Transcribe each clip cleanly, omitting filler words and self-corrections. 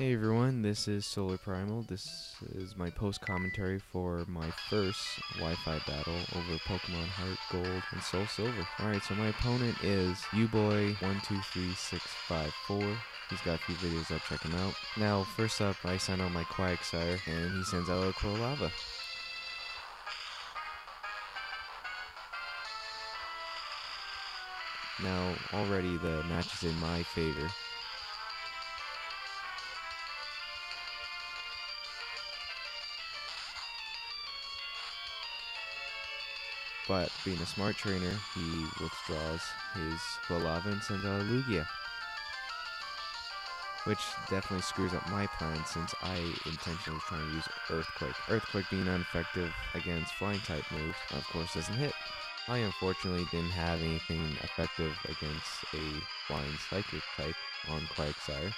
Hey everyone, this is SolarPrimal. This is my post-commentary for my first Wi-Fi battle over Pokemon Heart Gold and Soul Silver. Alright, so my opponent is uboy123654. He's got a few videos up, check him out. Now, first up, I send out my Quagsire, and he sends out a Quilava. Now, already the match is in my favor. But being a smart trainer, he withdraws his Quilava and sends out a Lugia, which definitely screws up my plan since I intentionally was trying to use Earthquake. Earthquake being ineffective against flying type moves, of course doesn't hit. I unfortunately didn't have anything effective against a flying psychic type on Quagsire.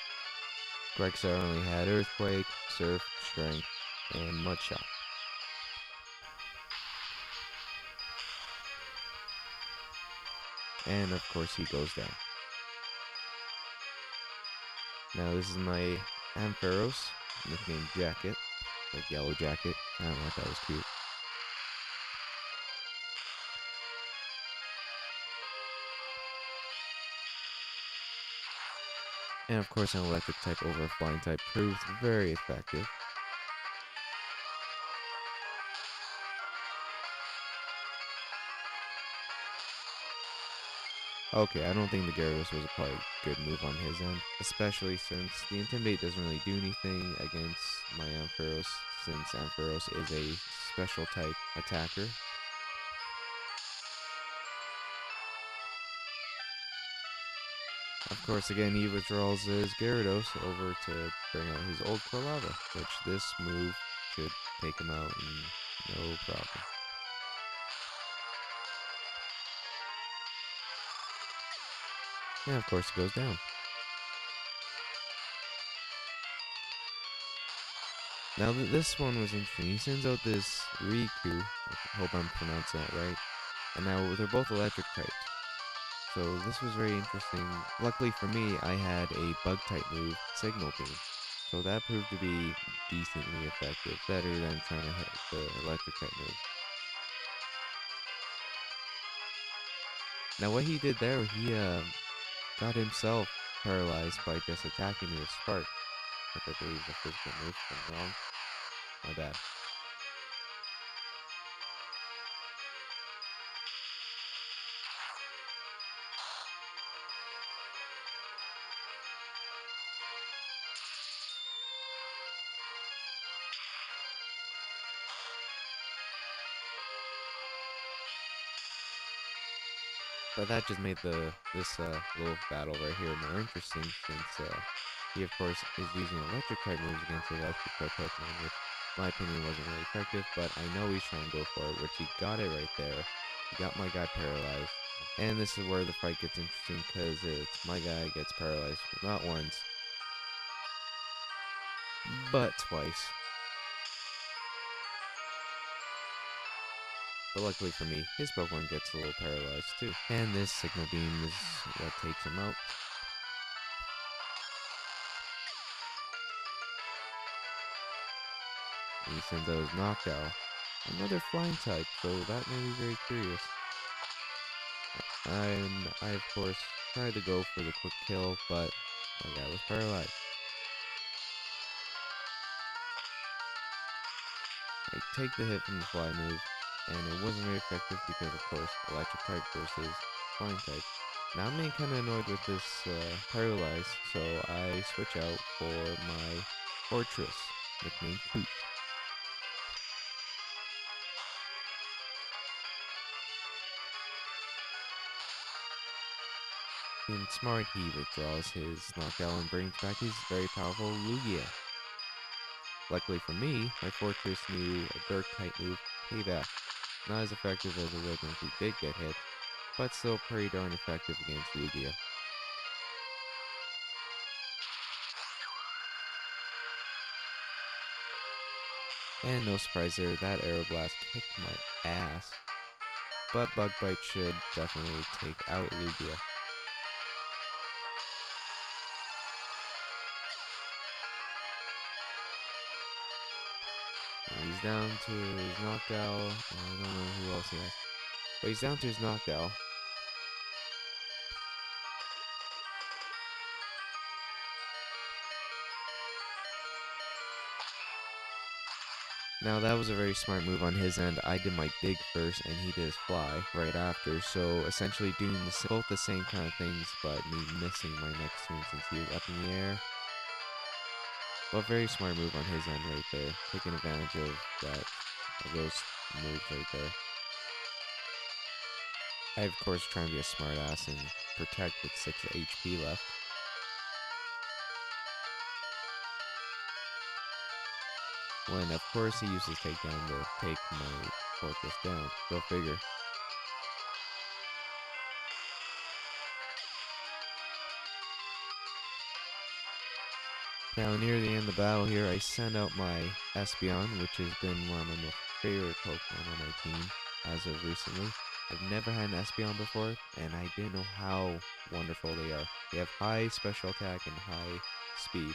Quagsire only had Earthquake, Surf, Strength, and Mudshot. And of course he goes down. Now this is my Ampharos, nicknamed Jacket, like Yellow Jacket. I don't know if that was cute. And of course an electric type over a flying type proved very effective. Okay, I don't think the Gyarados was probably a good move on his end, especially since the Intimidate doesn't really do anything against my Ampharos, since Ampharos is a special type attacker. Of course, again, he withdraws his Gyarados over to bring out his old Quilava, which this move should take him out no problem. And of course, it goes down. Now, this one was interesting. He sends out this Riku, I hope I'm pronouncing that right, and now they're both electric types. So this was very interesting. Luckily for me, I had a bug-type move, Signal Beam. So that proved to be decently effective, better than trying to hit the electric type move. Now what he did there, he got himself paralyzed by just attacking me with Spark, which I believe is a physical move, if I'm wrong. My bad. But that just made this little battle right here more interesting, since he of course is using electric type moves against electric type Pokemon, which in my opinion wasn't really effective, but I know he's trying to go for it, which he got it right there. He got my guy paralyzed. And this is where the fight gets interesting, because it's my guy gets paralyzed not once, but twice. But luckily for me, his Pokemon gets a little paralyzed too. And this Signal Beam is what takes him out. He sends out his Knockout, another flying type, so that made me very curious. And I of course tried to go for the quick kill, but my guy was paralyzed. I take the hit from the fly move, and it wasn't very effective because of course electric type versus flying type. Now I'm getting kinda annoyed with this paralyzed, so I switch out for my Fortress, nicknamed Cooch. Being smart, he withdraws his knockout and brings back his very powerful Lugia. Luckily for me, my Fortress knew a Dark type move, Payback. Not as effective as it would if he did get hit, but still pretty darn effective against Lugia. And no surprise there, that Aeroblast kicked my ass. But Bug Bite should definitely take out Lugia. And he's down to his knockout. I don't know who else he has. But he's down to his knockout. Now that was a very smart move on his end. I did my dig first and he did his fly right after. So essentially doing both the same kind of things, but me missing my next turn since he was up in the air. But very smart move on his end right there. Taking advantage of those moves right there. I of course try and be a smart ass and protect with 6 HP left. When of course he uses takedown to take my fortress down. Go figure. Now near the end of the battle here, I send out my Espeon, which has been one of my favorite Pokemon on my team as of recently. I've never had an Espeon before, and I didn't know how wonderful they are. They have high special attack and high speed.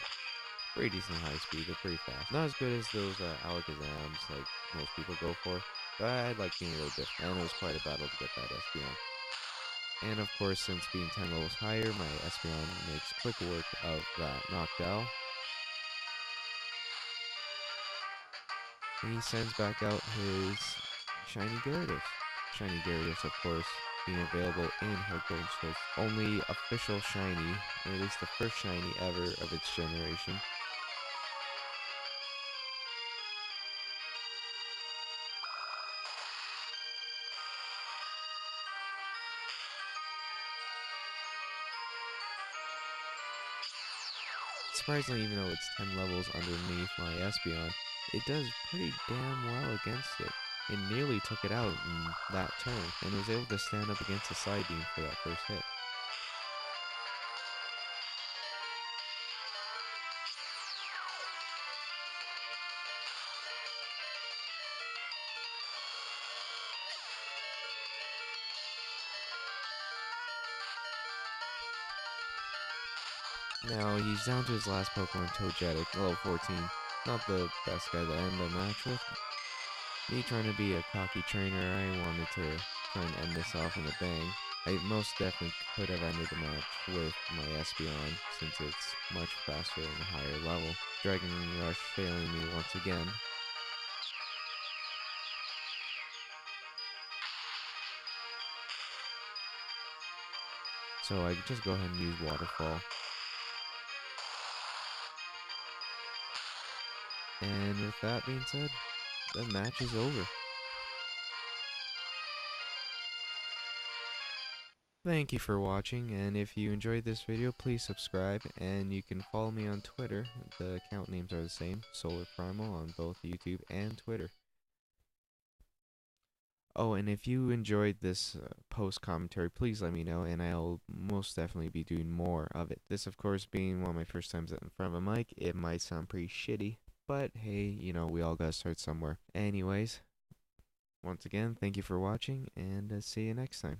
Pretty decent high speed, they're pretty fast. Not as good as those Alakazams like most people go for, but I like being a little different, and it was quite a battle to get that Espeon. And of course, since being 10 levels higher, my Espeon makes quick work of that knockdown. And he sends back out his Shiny Gyarados. Shiny Gyarados, of course, being available in her Golden Switch. Only official Shiny, or at least the first Shiny ever of its generation. Surprisingly, even though it's 10 levels underneath my Espeon, it does pretty damn well against it. It nearly took it out in that turn, and was able to stand up against the side beam for that first hit. Now, he's down to his last Pokemon, Togetic, level 14. Not the best guy to end the match with. Me trying to be a cocky trainer, I wanted to try and end this off in a bang. I most definitely could have ended the match with my Espeon, since it's much faster and a higher level. Dragon Rush failing me once again. So I just go ahead and use Waterfall. And with that being said, the match is over. Thank you for watching, and if you enjoyed this video, please subscribe, and you can follow me on Twitter. The account names are the same, SolarPrimal on both YouTube and Twitter. Oh, and if you enjoyed this post commentary, please let me know, and I'll most definitely be doing more of it. This, of course, being one of my first times in front of a mic, it might sound pretty shitty, but hey, you know, we all gotta start somewhere. Anyways, once again, thank you for watching, and see you next time.